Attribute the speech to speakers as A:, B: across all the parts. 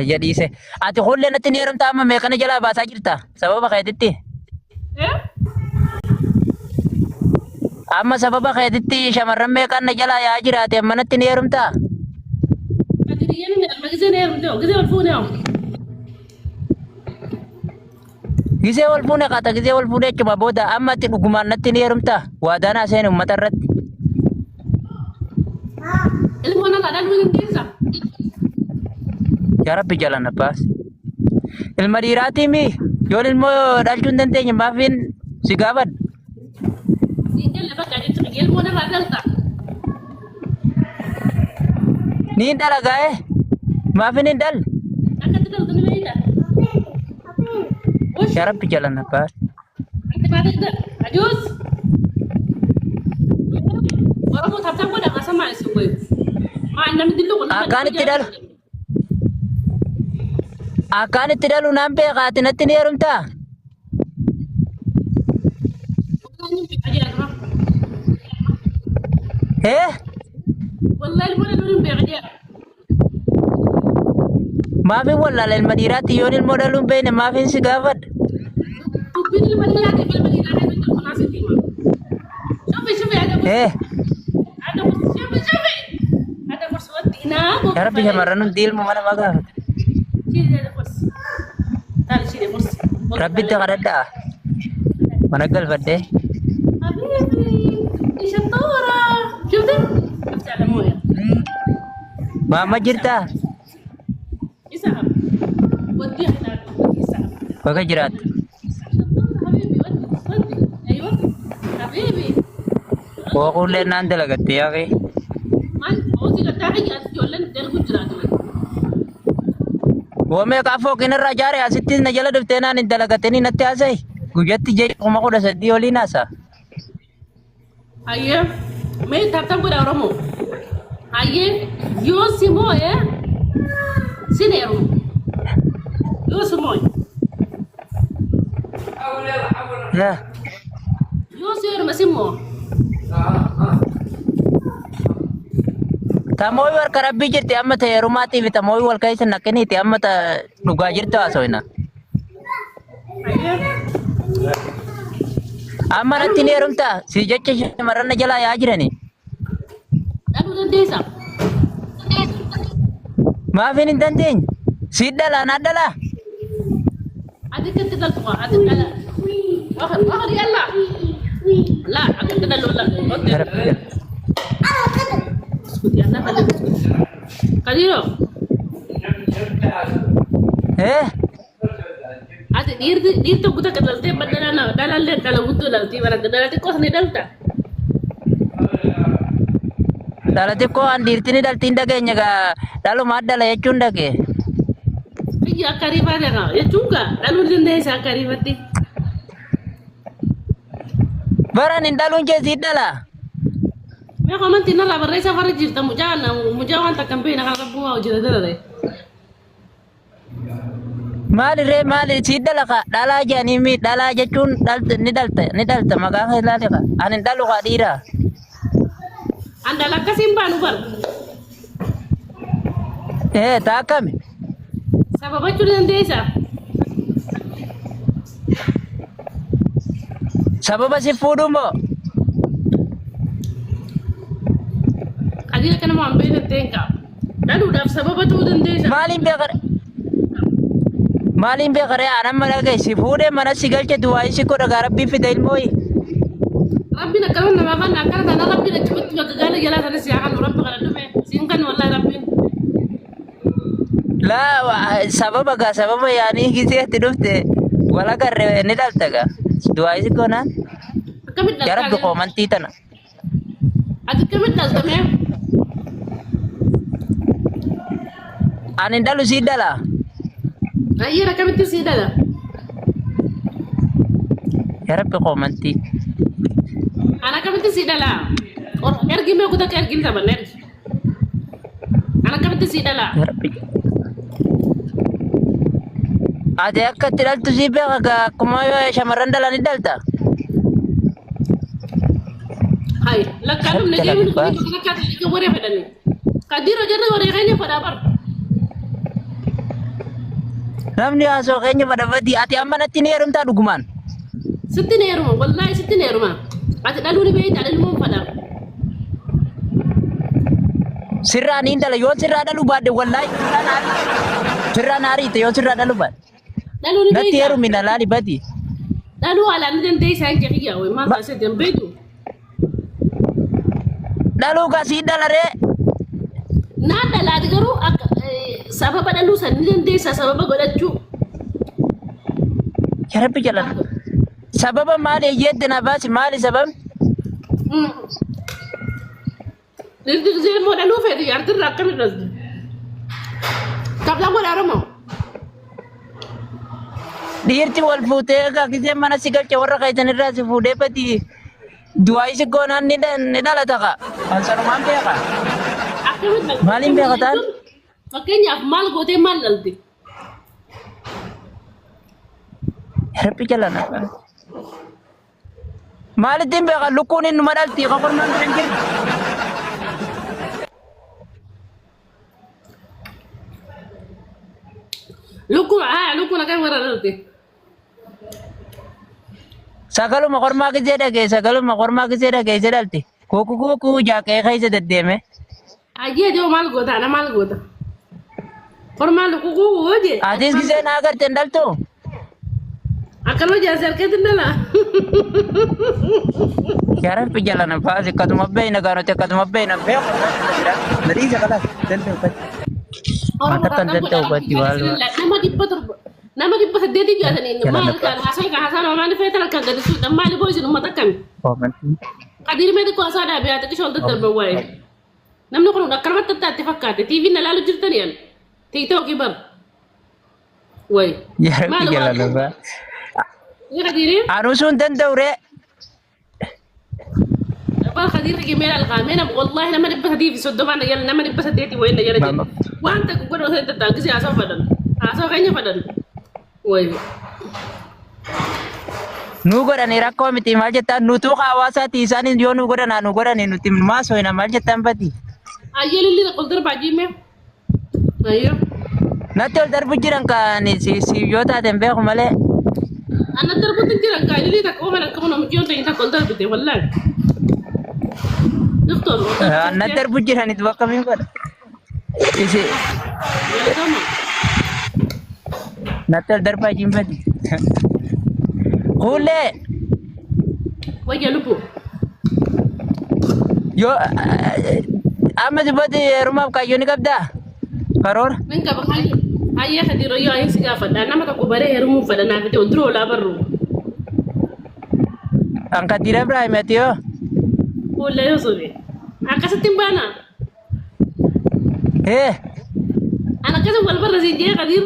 A: Jadhiise. Ati hullee natti ni heerumtaa amma meeqana jalaa baasaa jirta? Sababa keetitti. Amma sababa keetitti shamarran meeqan na jalaa yaa jiraate amma natti ni heerumtaa? Gisee wal fuune qaata gisee wal fuune jechuudha booda amma ati dhugumaan natti ni heerumtaa? Waadaan haaseen uummata irratti. Yaa Rabbi jala na baasi. Ilma dhiiraatii mi? Yoon ilmoo dhalchuu hin dandeenye maafiin si gaafadha? Ni hin dalagaa maafiin hin dhalle? Yaa Rabbi jala na baasi. Akkaan itti dhalu naan beekaa ati natti ni heerumtaa? Maafiin wallaala ilma dhiiraatti yoon ilmoo dhaluu hin beekne maafiin si gaafadha? Yaa Rabbi shamarran hundi ilmoo mana maa gaafata? Rabbitti kadhadhaa mana galfadhee. Maama jirtaa? Bakka jiraatu. Kookuullee naan dalagatte yaa kee. Woomee kaafoo kinarraa jaaree asitti na jala dhuftee naan hin dalagatanii natti haasa'i. Guyyatti jechuuma 13 oliin haasa'a.
B: Ayyee mee taphatan godha Oromoo. Ayyee yoo si moo'ee si neeru. Yoo si moo'e. Yoo si heeruma si moo'e.
A: Tamooi warka Rabbii jirti amma ta'e heerumaatiif tamooi wal keessa naqqiniiti amma dhugaa jirtu haasawina. Amma natti ni heerumtaa? Si jecha shamarran na jalaa yaa jirani?
B: Dhaluu dandeessaa?
A: Maafiin hin dandeenye? Si dhalaa naa dhalaa?
B: Ati kan tidaltu qaba ati dhala. Wakati yalla. La ati tidalu la. Kadiro. Ati dirtu kuda kedalte badalana dalalle dalagutu dalti barang dalati kos ni dalta.
A: Dalati ko an dirtini dalti ndagenya ga dalu madala jechuun dhage.
B: Iya karibada ga jechuun ga dalu linde sa karibatti.
A: Baran indaluun jee siidhala.
B: Mee komanti nala barreessa farra jirta mujaa wanta kampeena kan rabbu haa hojjeta dalale.
A: Maali ree maali siidhala ka dhalaa jedhanii mi dhalaa jechuun ni dhalta maqaan isaa ilaale ka ani dhalu ka dhiira.
B: Anda lakkasiin baanu bar.
A: Taa akkami?
B: Sababachuu dandeessaa?
A: Sababa si fuudhu moo?
B: Kadira kana maan beekatee hin qabu. Dhaluudhaaf sababa ta'uu dandeessaa?
A: Maaliin beekare anan mana geessi fuudhee mana si galche du'aa isi godha gaa rabbiin fida ilmooyi.
B: Rabbiin akkana namaa kan akkana kana rabbiin achumatti bakka gaala jalaa sana si haa kanu rabbi kana dhufe siin kan wallahi rabbiin.
A: Laa sababa yaanii giseetti dhufte wala garre ni dhalta gaa du'aa isi godhaan.
B: Akkamitti dhaltaa?
A: Yaa rabbi qoomantii tana.
B: Ati akkamitti dhaltamee?
A: Ani dhalu sii dhala.
B: Ayyee akkamitti sii dhala?
A: Yaa rabbi qoomantii.
B: Ana akkamitti sii dhala? Ergi mee kutaa ka ergin taphannee? Ana akkamitti sii dhala?
A: Yaa rabbi. Ati akka itti dhaltu sii beeka gaa akkuma shamarran dhalanii dhalta.
B: Hai, lakkaanum na deemuun kun lakkaatu waree fedhanii. Kadiro jarri waree keenya fedhaa bar.
A: Namni haasoo keenya badabadi ati amma natti ni heerumtaa dhugumaan.
B: Sitti neeruma wallahi sitti neeruma. Ati dhaluu ni beektaa dhalmuun fadha.
A: Sirraa ni indala yoo sirraa dhalu baadde wallahi sirraa naariite yoo sirraa dhalu baadde.
B: Dhaluu ni
A: Natti
B: beektaa.
A: heerumi na laali badi.
B: Dhaluu alaan ni dandeessaa hin jedhiyaa wayi maal taasise hin beektu.
A: Dhaluu gasii dhalaree.
B: Naan dhalaati garuu akka sababa dhaluu san ni dandeessaa sababa godhachuu.
A: Yarabbi jalan. Sababa maali eeyyatti na baasi maali sababni?
B: Dirdirzee immoo dhaluu feeti yaartirraa akkamitti dhalti? Kablaan godhaa Oromoo.
A: Dhiirti wal fuutee kakisee mana si galche warra keessan irraa si fuudhee badi du'aa isi goonaan ni dhalata ka. Ansarumaan beeka.
B: Akkamitti
A: Maaliin beeka ta'an?
B: Fakkeenyaaf maal gootee maal dhalti?
A: Yarabbi jalan. Maalittiin beeka lukkuun innuma dhalti qoqormaan kan jirti.
B: Lukkuun akkam warra dhalti?
A: Sagaluma kormaa gisee dhagee sagaluma kormaa gisee dhagee isa dhalti. Kuku jaaqee keessa deddeeme.
B: Ayyee joo maal goota ana maal goota? Kormaa lukkuu hojii.
A: Atis gisee naa agarte hin dhaltu.
B: Akkanuma jaarsi harkatti dhala.
A: Yarabbi jalan baasi akkasuma beeyna gaanoti akkasuma beeyna beeku. Nadiisa kalas danda'u kan. Mata kan danda'u batti waan.
B: Nama dhibba saddeetii jaatanii maal kan haasaan maal feetan akka gadisuudha maal boo'isin uummata akkami? Qadiir mee xiqqoo haasaa dhaabiyaa xiqqoo shoolta darban waa'ee. Namni kun akkanumatti tattaatti fakkaate TV na laalu jirtanii an TikTok bar. Wayi.
A: Yarabbi jalan baa.
B: Qadiirii?
A: Anu sun danda'u ree.
B: Bal Qadiir gimee alqaamee nama wallahi nama dhibba sadii fi soddomaan yala nama dhibba saddeetii wayi na jala jira. Wanta godhoo ta'e tattaangisee haasoo fadan. Haasoo keenya fadan. Wayi.
A: Nu godhani rakkoo miti maal jettaan nutu hawaasaati isaanis yoo nu godhana nu godhani nuti maasoina maal jettaan bati.
B: Ayyee lilli qol darbaa jiimee. Ayyee.
A: Natti ol darbu jiran kan si yoo taaten beeku malee.
B: Ana darbuutti jiran kaa lilli takka ooman akka mana mujjii yoo ta'e takka ol darbite wallahi. Doktor.
A: Natti darbu jiranitu bakka min godha. Isi natti ol darbaa jiin bati. Kuulee.
B: Wayya lubbuu.
A: Yoo amma dubatti heerumaaf kaayyoo ni qabdaa? Karoora?
B: Nin qaba hayyee Qadiiroo yoo ayin si gaafadha nama tokko baree heerumuu fedha naaf ta'e ol dura olaa barru.
A: An Qadiir Ibrahim ati yoo?
B: Fuullee yoo sobe. Akkasitti hin baana. An akkasii wal barra siin jee Qadiir.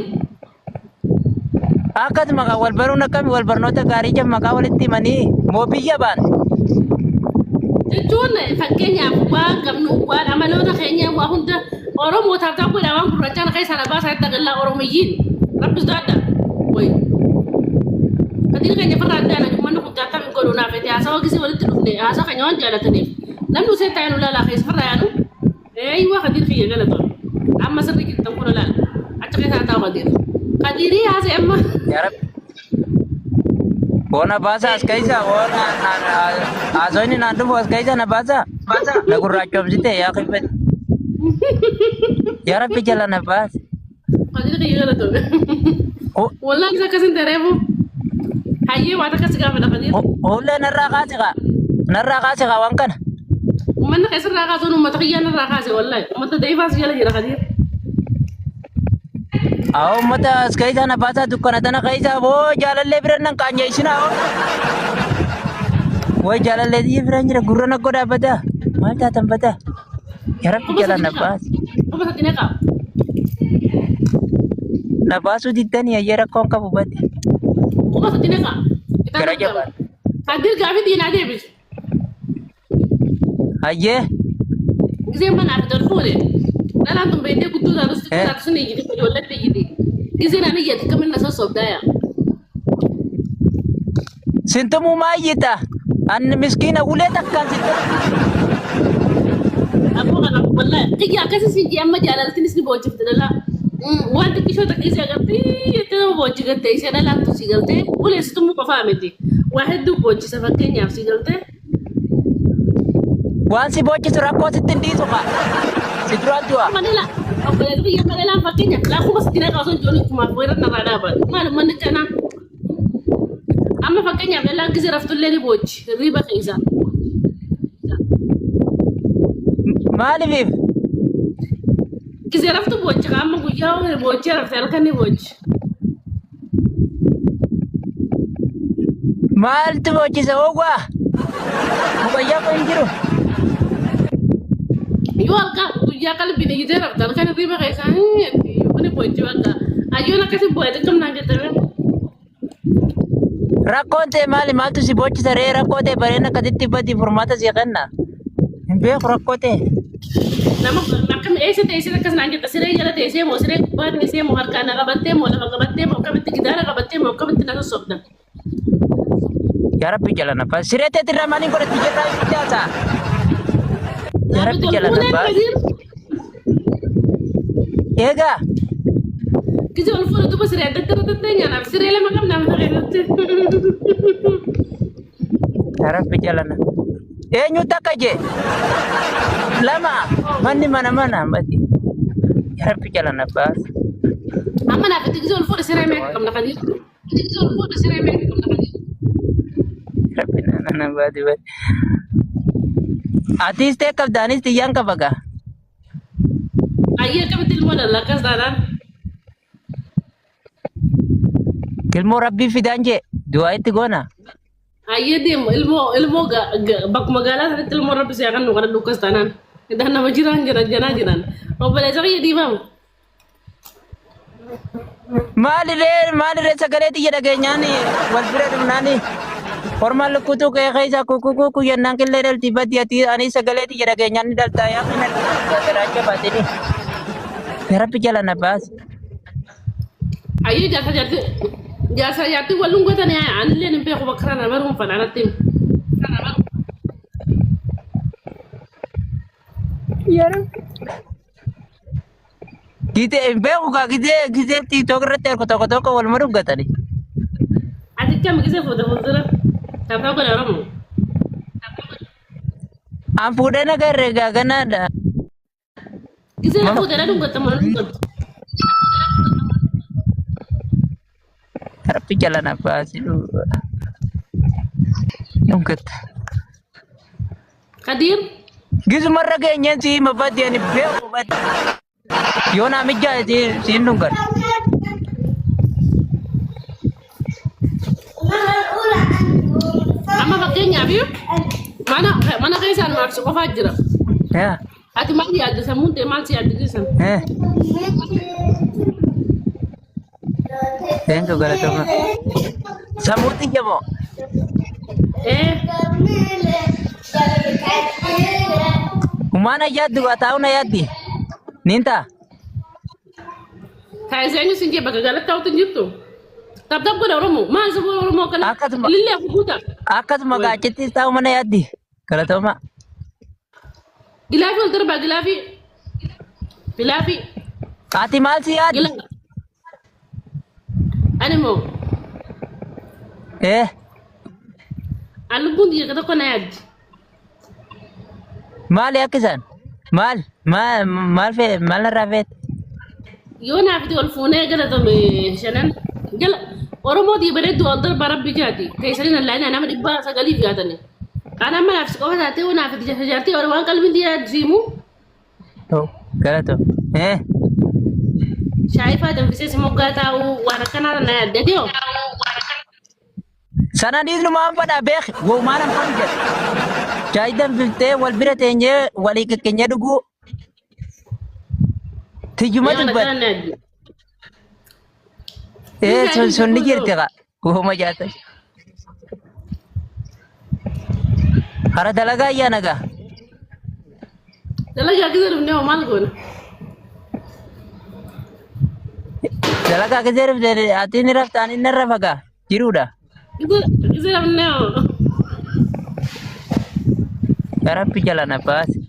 A: Akkasuma kan wal baruun akkami wal barnoota gaarii jam maqaa walitti himanii moo biyya baan.
B: Jechuun fakkeenyaaf waan qabnu waan amaloota keenya waa hunda Oromootaaf ta'uu dha waan gurraachaan keessaa na baasaa itti agarlaa Oromiyyiin rabbis daadda. Wayi. Qadiir keenya farra addaana uummanni kun gaattaaf hin godhu naaf haasaa gisee walitti dhufne haasaa keenya waan jaalataniif namni usee taa'ee nu laalaa keessa farra yaanu waa Qadiir kiyya galatoon amma sirri kittan kun laala achi keessaa taa'u Qadiir. Qadiirii haasee amma.
A: Yarab. Bona basa as kaisa bona azoni nandu as kaisa na basa. Na gurraachomsite yaa kibet. Yarab jala na bas.
B: Qadiir kiyya galatoon. Wallahi isa akkasin dareemu. Hayyee waan akkas gaafadha Qadiir.
A: Olle narraa kaase ka waan kana.
B: Uummanni keessarraa kaasuun uummata kiyyaa narraa kaase wallahi uummata daifaas jala jira Qadiir.
A: Aw mata as kaisa na basa dukkana tana kaisa wo jalalle biran nan kanya isina o. Wo jalalle di biran jira gurrana goda bada. Mal ta tambata. Yarab jala na bas.
B: Apa sa tinaka?
A: Na basu ditani ayera kon ka bubati.
B: Apa sa tinaka?
A: Gara jaban.
B: Qadiir gaafii diinaa deebis.
A: Ayye.
B: Gisee manaa fi tolfuune. Dhalaan tun beektee guddoo taatu sun iyyiti ijoolletti iyyiti. Gisee naan iyyati kamin na sossobdaaya.
A: Sintumu maayita. An miskina ulee takkan sintumu.
B: Akkuma kana wallahi xiyya akkasii siin jee amma jaalalatiinis ni boojjifte dhala. Waan xiqqishoo takka isii agartii بوجي قلت إيش أنا لا تسي قلت ولا استمو كفامتي واحد دو بوجي سفكين يا سي قلت
A: Waan si boccisu rakkoo sitti hin dhiisu kaa. Si duraan du'a.
B: mana la apa itu ya mana la fakirnya lah aku masih tidak kau joni cuma buat nara apa mana cina ama fakirnya mana lagi sih raftul lagi bocci riba kaisa
A: Maaliif?
B: كذا رفت بوجه عم وياه بوجه رفت لكني بوجه
A: Maaltu boccisa oowwaa? Mubayyaa koo hin jiru.
B: يوالك وياه قلب بيني كذا رفت لكني ريبة كيسا يبني بوجه وكا أيوة كذا بوجه كم نانجي ترى
A: Rakkoon ta'e maali? Maaltu si boccisa ree? Rakkoo ta'e bareedina akkasitti badi furmaata sii kenna. Hin beeku rakkoo ta'e.
B: nama makam ऐसे كذا نانجي تسيره يلا تسيره موسيره بعد نسيه مهركانا قبته مولا قبته موكب تكدارا قبته موكب تناسو صبنا
A: Yaa Rabbi jala nafaa. Siree ta'e irraa maaliin godhatti jirraa hin jaasaa? Yaa Rabbi jala nafaa. Eegaa.
B: كذا الفول تو بس ريادة ترى أنا بس ريلا ما كم نام تغيرت
A: Yaa Rabbi jala nafaa. Eenyu takka jee? Lama. Manni mana mati. Yaa Rabbi jala nafaa.
B: أما أنا بدي كذا الفول سيره ما كم نخدي كذا الفول سيره ما كم نخدي
A: Rabbi nana badi. Atis ta'e kabdaanis xiyyaan qaba gaa.
B: أيه كم تلمون الله كذا
A: Ilmoo Rabbii fidaan jee. Du'aa itti goona.
B: أيه ديم ilmo بق مقالات هذا تلمون ربي سيأكل نقدر لوكس تانان إذا أنا بجيران جيران وبلا زغية ديمام
A: Maaliree sagalee xiyya dhageenyaani wal bira dhumnaani. Hormaan lukkutuu kee keessa kukkuu yennaan killee dhaltii baddi ati ani sagalee xiyya dhageenyaani dhaltaa yaa fi garaacha baatini. Yaa Rabbi jala na baas.
B: أيه جالسة يعطي ولون قتني عن اللي نبيه بكرنا مرهم فنعنا تيم
A: Yaa Rabbi. Gite beeku kaa gite TikTok irratti erga tokko wal maruuf gatani.
B: أنت كم كذا فوتورة تابعوا كل يوم
A: An fuudhee nagarree gaa ganaadha.
B: كذا فوتورة دم قتما
A: Rabbi jala na baas. Nungata.
B: كدير
A: Gisumarra keenyan si mabaddi ani beeku baddi. Yoo naa mijjaa si nungan.
B: أما بقيني أبيو mana كيسان ما أرسل قفاجرة
A: Yaa.
B: أتي ما دي أدرس مون تمان سي أدرس
A: Thank you galatoomaa. Samuuti jamoo.
B: إيه
A: Humana yaaddu ataa'una yaaddi. Ninta.
B: كايزانيو سنجي بقى قالت تاو تنجبتو طب كده رمو ما نسبوا رمو كلا
A: أكتم.
B: لله فوتا
A: Akkasuma gaachittis taa'u mana yaaddi. Galatoomaa.
B: غلافي والدربة غلافي
A: Ati maal si yaaddi?
B: غلافي أنا مو اللي دي كده كنا يد
A: Maali akkisan? Maal fee maal narraa feete?
B: يونا في الفونة قال تم شنن قال ورمو دي بريد والدر برب بجاتي كيسرين اللي أنا نعمل إبا سقالي في هذا أنا ما نفس كوه ذاتي ونافذ جاتي وروان قلبي دي جيمو
A: Galatoo.
B: شايفة هذا في سيس موقعتا وانا كان هذا ناديو
A: Sana dhiisnu maan fadhaa beeki. Woo maal an fadhu jedhe. Jaayidan filtee wal bira teenyee walii kekkeenyee dhuguu. Tijjuma
B: يلا
A: dubbata.
B: كان نادي
A: Sun ni jirti qa. Wooma jaata. Hara dalagaa ayyaa nagaa.
B: دلقا كده من يوم مالكون
A: Dalagaa keessee rifte ati ni rafta ani narra fagaa. Jiruudha.
B: كده من يوم
A: Yaa Rabbi jala na baasi.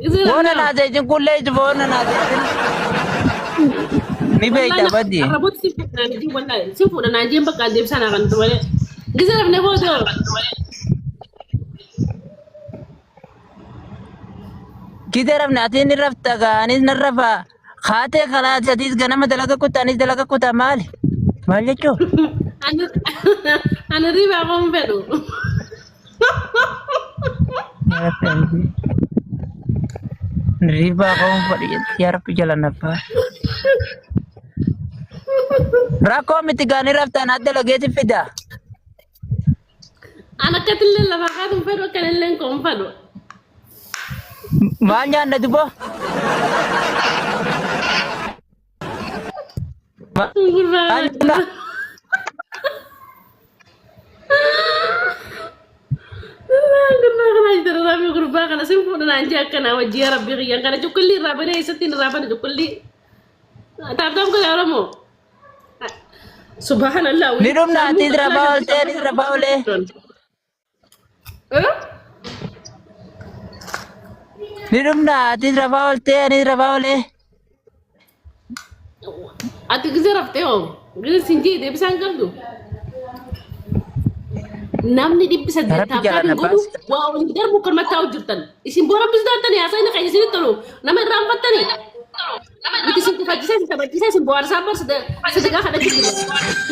B: كده
A: Woona naasee jin kullee itti foona naasee. Ni beekta baddi.
B: Arraboota si fuudhan naanjii wallahi si fuudhan naanjiin bakka adeemsan kan ture. Gisa rafne boodoo.
A: Kita rafne ati ni rafta anis narrafa. Haatee karaa sadiis ganama dalaga kutaa anis dalaga kutaa maali? Maal jechuu?
B: Ani riba kon fedhu.
A: Riba kau fadhi tiar jalan apa? Rako miti gani rafta nadda lageti fida.
B: Anak kecil lah makan fedhu kan ellen kon fedhu.
A: Maalnya anda tuh boh? Anda.
B: Kenapa kita rame kurba karena simpul dan anjak karena wajib Rabbi yang karena cukuli rabane isatin rabane cukuli. Tahu kan orang mau? Subhanallah.
A: Nirum nanti rabawal teh rabawale. Nirum nanti rabawal teh ni rabawale.
B: Ati gizaraf teh om. Gizar sinji deh bisa angkat tu. Namni di bisa ditetapkan guru. Wow, ini dia bukan mata ujutan. Isim boram bisa datang ya. Saya nak kayak sini terus. Nama rampat tadi. Itu sih kita bisa isim boram sabar sedekah ada juga.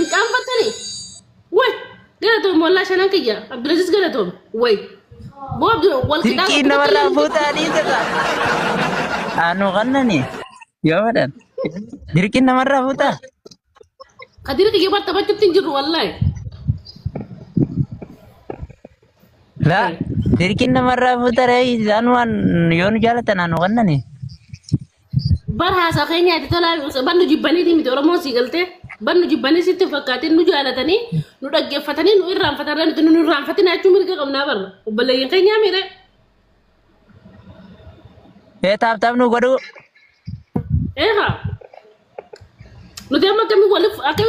B: Rampat tadi. Woi, gak tuh mulai sana kerja. Abdulaziz gak tuh. Woi, bob tuh.
A: Diriki nama rafuta ni juga. Anu kan nih. Ya badan. Diriki nama rafuta.
B: Kadir kerja buat tempat tinjur wallahi.
A: La, dirikin nama rafuta rai anuan yon jalatan anu kan nih.
B: Barhasa kayaknya itu lah. Ban nuju bani di mitu orang mau sigalte. Ban nuju bani situ fakatin nuju alatani. Nuda gefatani nu iram fataran itu nu ram fatin acu mereka kamu nabar. Ubale yang kayaknya mire.
A: Tap nu gadu.
B: Ha. Nu dia kami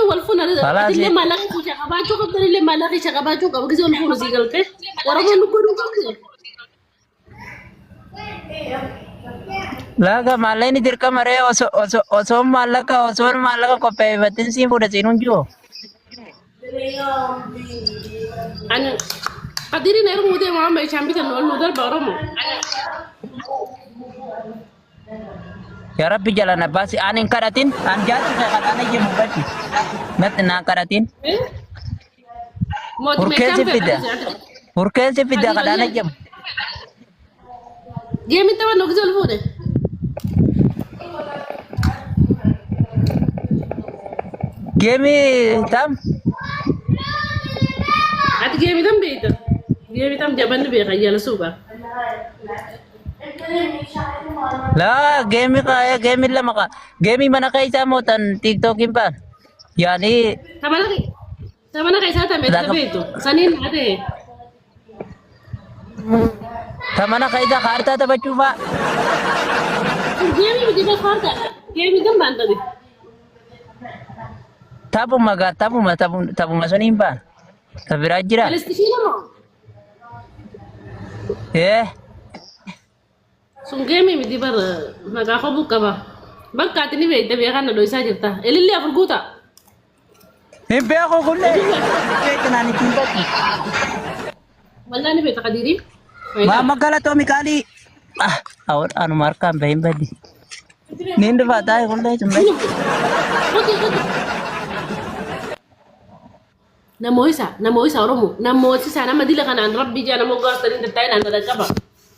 B: walfu na ada. Adile malaki kuca kabacu kau tadi le malaki kuca kabacu kau begitu walfu sigalte. Orang mau nukodu kau.
A: Laga malay ni dirka mare oso malaka ko pebatin sih udah sinunju.
B: Anu, kadiri na iru muda mau ambil cambitan nudar baru mau.
A: Ya Rabbi jalan apa sih? Anin karatin, anjat saya katanya je mubati. Nat na karatin.
B: Mau
A: Urkel se pida kadana jam.
B: Dia minta mana nukzul fude.
A: Gemi tam.
B: Ati gemi tam beda. Gemi tam jaban be kaya la suba.
A: La gemi kaya gemi la maka. Gemi mana kay sa mo tan TikTokin pa. Yani
B: Sama na kay sa ta meta beto. Sanin ate.
A: Tamana kay da karta ta bachuba.
B: Gemi di ba karta. Gemi tam banta di.
A: Tapu masonin pa. Tabirajira.
B: Palestina mo. Sungemi mi di bar magako buka ba. Bagka tini be tabi kan do isa jirta. Elili afurguta.
A: Himbe ako kulle. Kanani timbati.
B: Wala ni be takadiri.
A: Mama gala to mikali. Awar anu marka bayin badi. Nindu bata kulle tumbe. Namoisa oromo. Namoisa nama dila kan an rabbi jana mo gas tarin tayin an da kaba.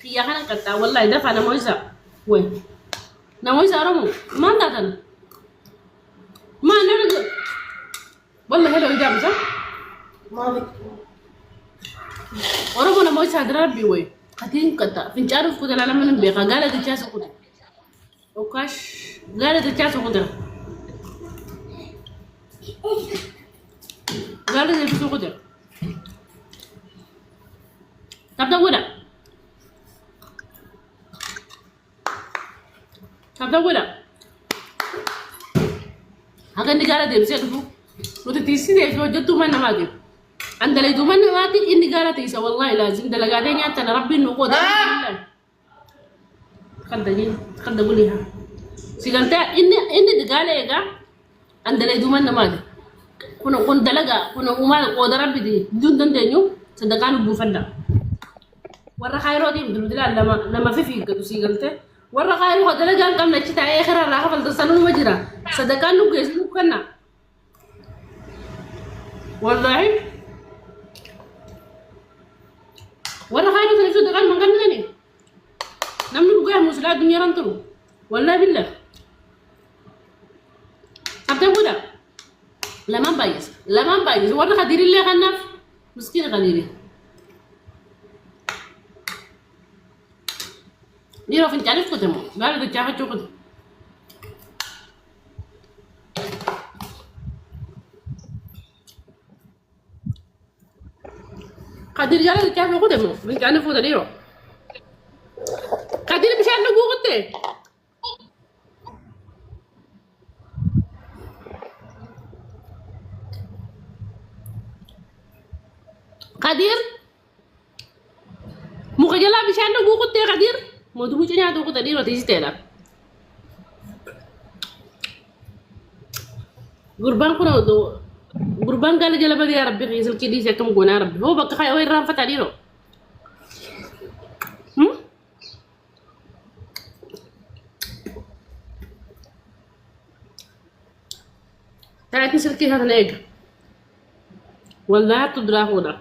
A: Kiya kan kata wallahi dafa namoisa. Woi. Namoisa oromo. Man datan. Man nadu. Wallahi hello jam sa. Oromo namoisa rabbi woi. Katin kata fincaru ku dala lamun be ka gala ta chasa ku. Okash gala ta chasa ku da. Gala ta chasa ku da. Tabda wala. Akan negara dia bisa tu. Udah tisi dia kalau jatuh mana lagi. Anda itu mana lagi ini negara tisa wallahi lazim dalagadanya nyata Rabbi nuko dah. Kan tadi boleh ha. Sigante ini negara ya ga
B: عندنا دوما نماذج كنا دلقا كنا وما قدر ربي دي بدون دندنيو صدقان بوفندا ورا خيرو دي بدل لما في قدو سيغلته ورا خيرو دلقا كم نشتا اخر راح فلتسنون مجرا صدقان نو جيسلو كنا والله ورا خيرو تلفو دقان من كان غني نمني بقى مسلا الدنيا رنترو والله بالله أبدا بودا لما بايز ورا خديري اللي خنف مسكين غنيري ديرو فين تعرف كتمو قال لك جاها شوكت قدير جالا لك جاها كتمو فين تعرف كتمو ديرو قدير مش عارف قوتي قدير مخجلا بشان قوتي قدير ما تقولش اني هتوقف تدير وتيجي تلعب قربان قال جل بدي يا ربي يسل كدي زي كم قنا ربي هو بقى خاي وين رام فتديرو تعال نسلكي هذا نيجا والله تدراه ولا